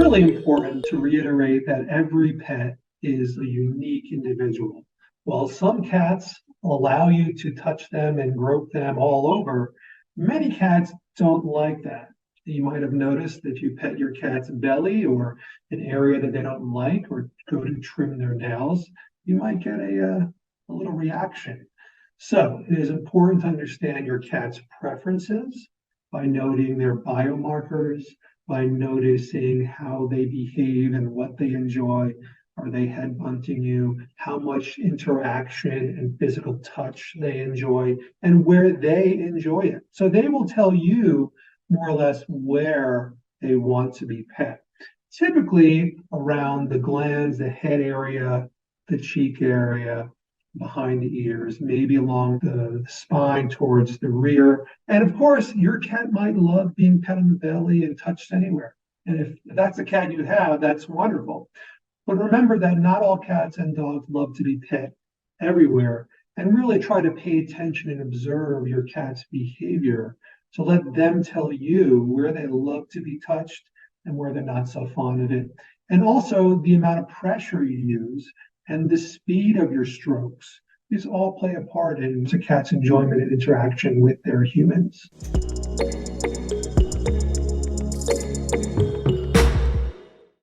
really important to reiterate that every pet is a unique individual. While some cats allow you to touch them and grope them all over, many cats don't like that. You might have noticed if you pet your cat's belly or an area that they don't like or go to trim their nails, you might get a little reaction. So it is important to understand your cat's preferences by noting their biomarkers, by noticing how they behave and what they enjoy. Are they head bunting you? How much interaction and physical touch they enjoy and where they enjoy it. So they will tell you more or less where they want to be pet. Typically around the glands, the head area, the cheek area, behind the ears, maybe along the spine towards the rear. And of course, your cat might love being pet on the belly and touched anywhere. And if that's a cat you have, that's wonderful. But remember that not all cats and dogs love to be pet everywhere. And really try to pay attention and observe your cat's behavior. So let them tell you where they love to be touched and where they're not so fond of it. And also the amount of pressure you use and the speed of your strokes. These all play a part in the cat's enjoyment and interaction with their humans.